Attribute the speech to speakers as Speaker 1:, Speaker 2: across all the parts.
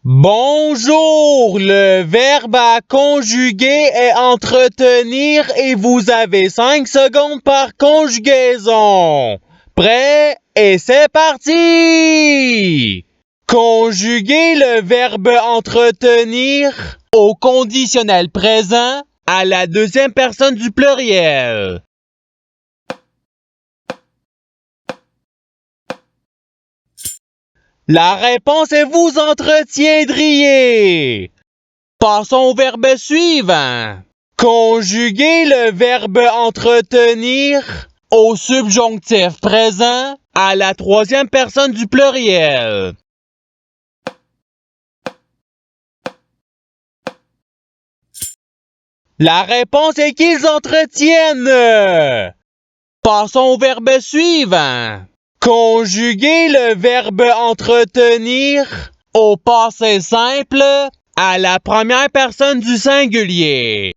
Speaker 1: Bonjour, le verbe à conjuguer est entretenir et vous avez 5 secondes par conjugaison. Prêt? Et c'est parti! Conjuguer le verbe entretenir au conditionnel présent à la deuxième personne du pluriel. La réponse est vous entretiendriez. Passons au verbe suivant. Conjuguer le verbe entretenir au subjonctif présent à la troisième personne du pluriel. La réponse est qu'ils entretiennent. Passons au verbe suivant. Conjuguer le verbe entretenir au passé simple à la première personne du singulier.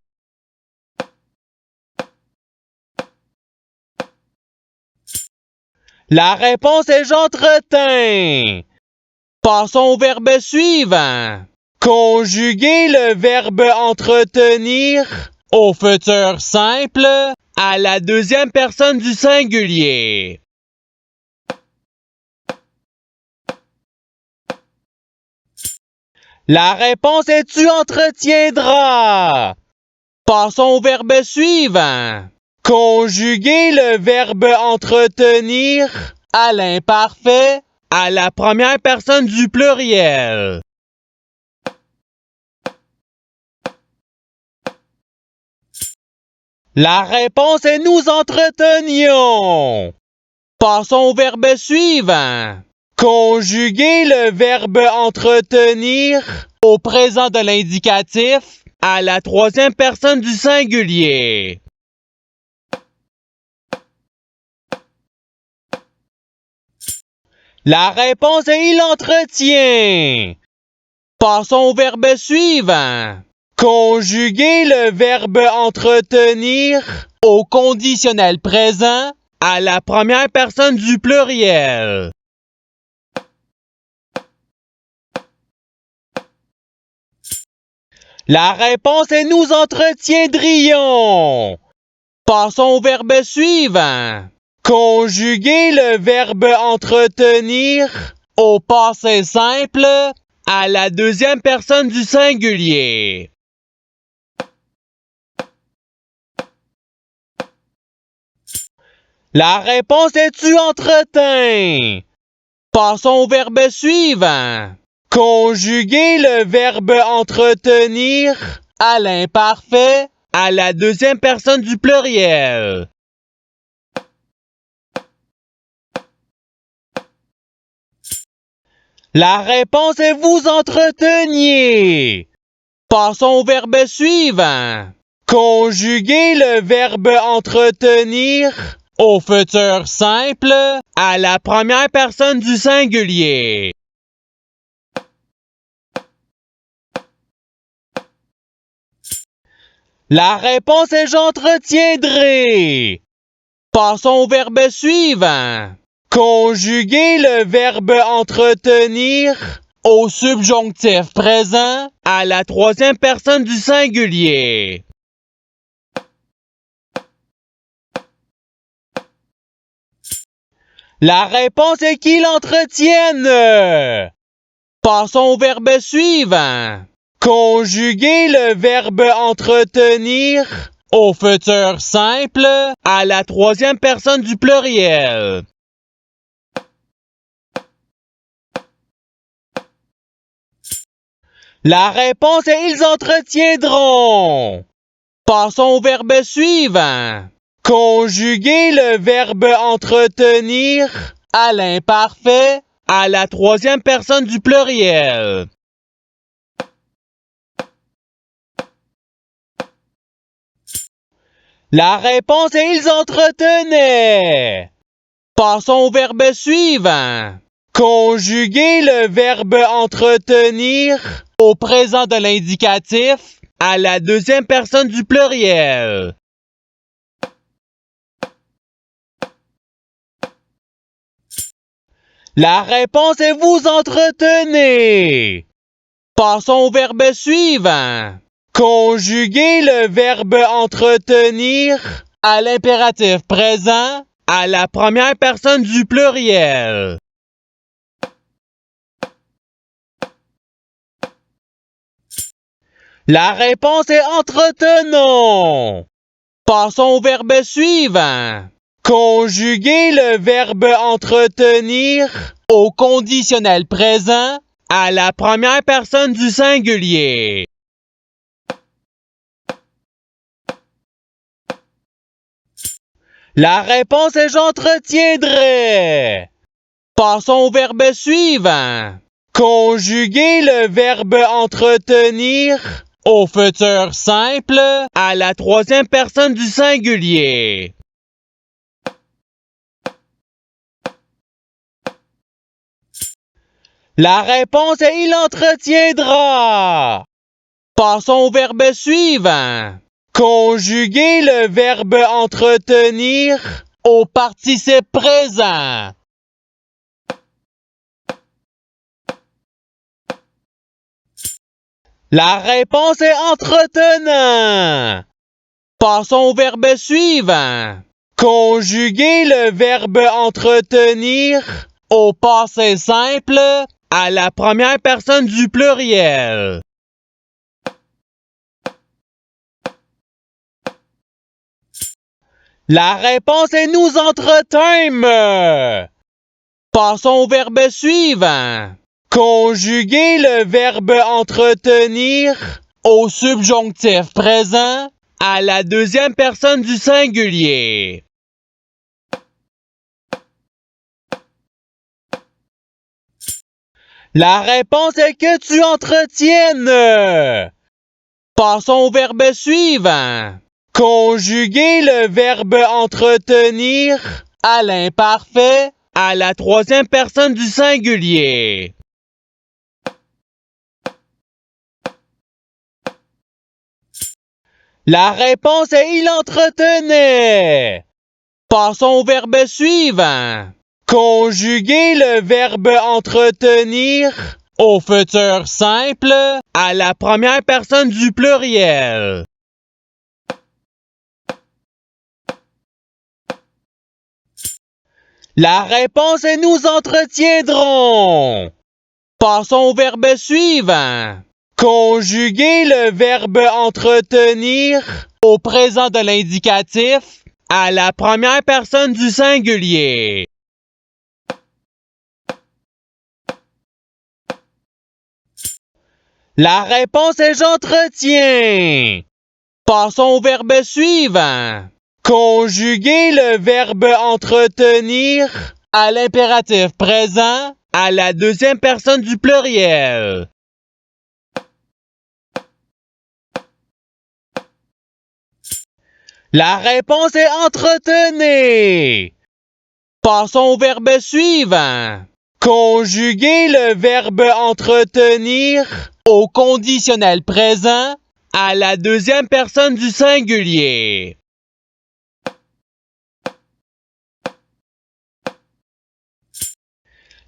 Speaker 1: La réponse est j'entretiens. Passons au verbe suivant. Conjuguer le verbe entretenir au futur simple à la deuxième personne du singulier. La réponse est tu entretiendras. Passons au verbe suivant. Conjuguer le verbe entretenir à l'imparfait à la première personne du pluriel. La réponse est nous entretenions. Passons au verbe suivant. Conjuguer le verbe entretenir au présent de l'indicatif à la troisième personne du singulier. La réponse est il entretient. Passons au verbe suivant. Conjuguer le verbe entretenir au conditionnel présent à la première personne du pluriel. La réponse est nous entretiendrions. Passons au verbe suivant. Conjuguer le verbe entretenir au passé simple à la deuxième personne du singulier. La réponse est tu entretiens. Passons au verbe suivant. Conjuguer le verbe entretenir à l'imparfait à la deuxième personne du pluriel. La réponse est vous entreteniez. Passons au verbe suivant. Conjuguer le verbe entretenir au futur simple à la première personne du singulier. La réponse est j'entretiendrai. Passons au verbe suivant. Conjuguer le verbe entretenir au subjonctif présent à la troisième personne du singulier. La réponse est qu'ils entretiennent. Passons au verbe suivant. Conjuguer le verbe entretenir au futur simple à la troisième personne du pluriel. La réponse est ils entretiendront. Passons au verbe suivant. Conjuguer le verbe entretenir à l'imparfait à la troisième personne du pluriel. La réponse est ils entretenaient. Passons au verbe suivant. Conjuguer le verbe entretenir au présent de l'indicatif à la deuxième personne du pluriel. La réponse est vous entretenez. Passons au verbe suivant. Conjuguer le verbe entretenir à l'impératif présent à la première personne du pluriel. La réponse est entretenons. Passons au verbe suivant. Conjuguer le verbe entretenir au conditionnel présent à la première personne du singulier. La réponse est j'entretiendrai. Passons au verbe suivant. Conjuguer le verbe entretenir au futur simple à la troisième personne du singulier. La réponse est il entretiendra. Passons au verbe suivant. Conjuguer le verbe entretenir au participe présent. La réponse est entretenant. Passons au verbe suivant. Conjuguer le verbe entretenir au passé simple à la première personne du pluriel. La réponse est nous entretîmes. Passons au verbe suivant. Conjuguer le verbe entretenir au subjonctif présent à la deuxième personne du singulier. La réponse est que tu entretiennes. Passons au verbe suivant. Conjuguer le verbe entretenir à l'imparfait à la troisième personne du singulier. La réponse est il entretenait. Passons au verbe suivant. Conjuguer le verbe entretenir au futur simple à la première personne du pluriel. La réponse est nous entretiendrons. Passons au verbe suivant. Conjuguer le verbe entretenir au présent de l'indicatif à la première personne du singulier. La réponse est j'entretiens. Passons au verbe suivant. Conjuguer le verbe entretenir à l'impératif présent à la deuxième personne du pluriel. La réponse est entretenez. Passons au verbe suivant. Conjuguer le verbe entretenir au conditionnel présent à la deuxième personne du singulier.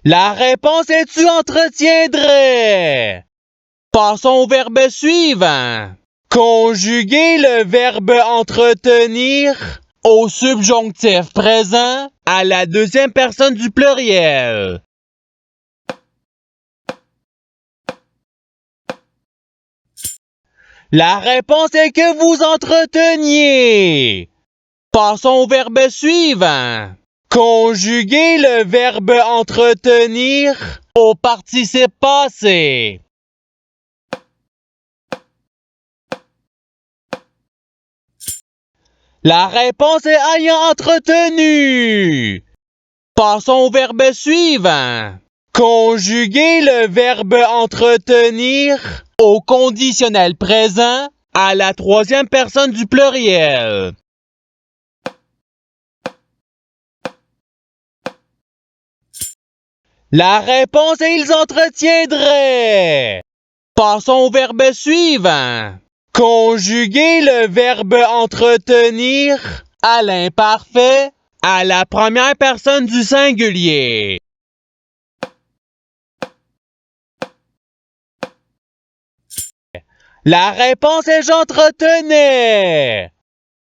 Speaker 1: La réponse est tu entretiendrais. Passons au verbe suivant. Conjuguer le verbe entretenir au subjonctif présent à la deuxième personne du pluriel. La réponse est que vous entreteniez. Passons au verbe suivant. Conjuguer le verbe entretenir au participe passé. La réponse est ayant entretenu. Passons au verbe suivant. Conjuguer le verbe entretenir au conditionnel présent à la troisième personne du pluriel. La réponse est ils entretiendraient. Passons au verbe suivant. Conjuguer le verbe entretenir à l'imparfait à la première personne du singulier. La réponse est j'entretenais.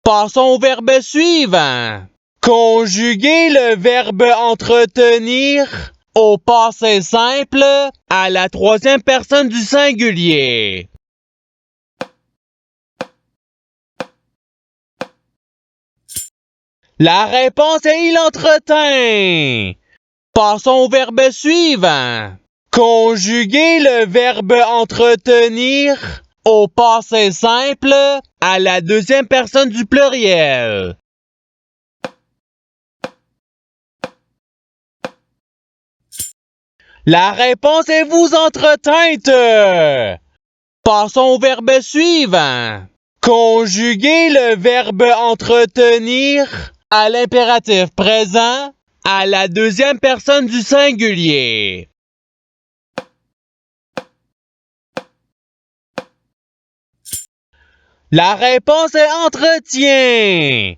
Speaker 1: Passons au verbe suivant. Conjuguer le verbe entretenir au passé simple à la troisième personne du singulier. La réponse est il entretint. Passons au verbe suivant. Conjuguer le verbe entretenir au passé simple à la deuxième personne du pluriel. La réponse est vous entretinte. Passons au verbe suivant. Conjuguer le verbe entretenir à l'impératif présent à la deuxième personne du singulier. La réponse est entretient.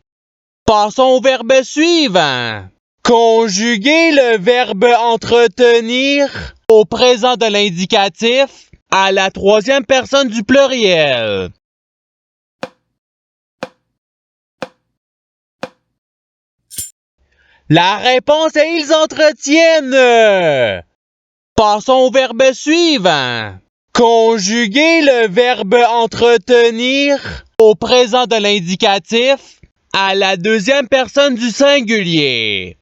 Speaker 1: Passons au verbe suivant. Conjuguer le verbe entretenir au présent de l'indicatif à la troisième personne du pluriel. La réponse est ils entretiennent. Passons au verbe suivant. Conjuguer le verbe entretenir au présent de l'indicatif à la deuxième personne du singulier.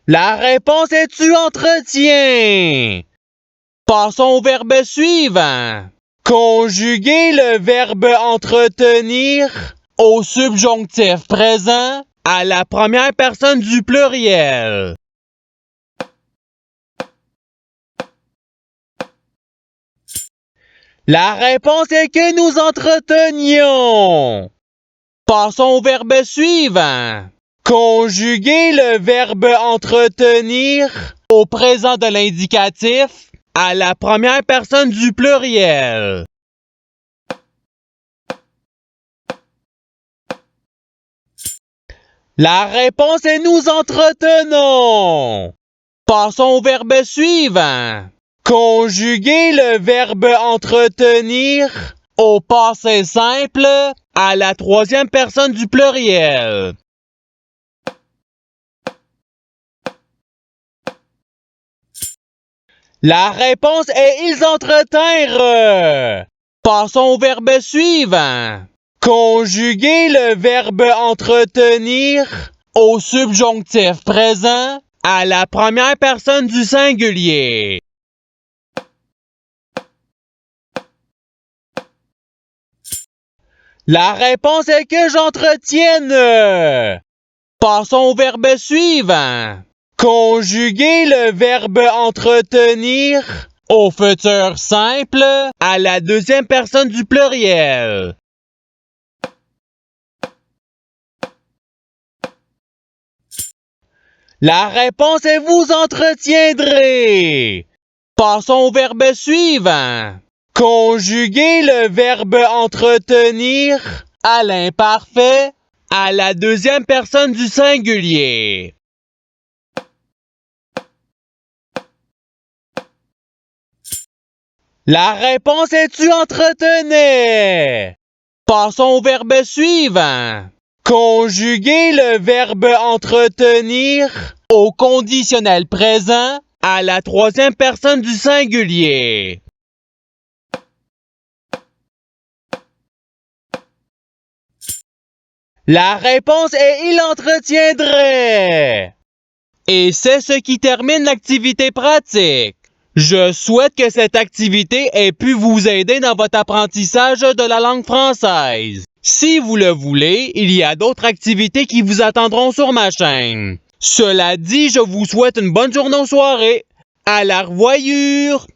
Speaker 1: La réponse est tu entretiens. Passons au verbe suivant. Conjuguer le verbe entretenir au subjonctif présent à la première personne du pluriel. La réponse est que nous entretenions. Passons au verbe suivant. Conjuguer le verbe entretenir au présent de l'indicatif à la première personne du pluriel. La réponse est nous entretenons. Passons au verbe suivant. Conjuguer le verbe entretenir au passé simple à la troisième personne du pluriel. La réponse est ils entretinrent. Passons au verbe suivant. Conjuguer le verbe entretenir au subjonctif présent à la première personne du singulier. La réponse est que j'entretienne. Passons au verbe suivant. Conjuguer le verbe entretenir au futur simple à la deuxième personne du pluriel. La réponse est vous entretiendrez. Passons au verbe suivant. Conjuguer le verbe entretenir à l'imparfait à la deuxième personne du singulier. La réponse est tu entretenais. Passons au verbe suivant. Conjuguer le verbe entretenir au conditionnel présent à la troisième personne du singulier. La réponse est il entretiendrait. Et c'est ce qui termine l'activité pratique. Je souhaite que cette activité ait pu vous aider dans votre apprentissage de la langue française. Si vous le voulez, il y a d'autres activités qui vous attendront sur ma chaîne. Cela dit, je vous souhaite une bonne journée ou soirée. À la revoyure!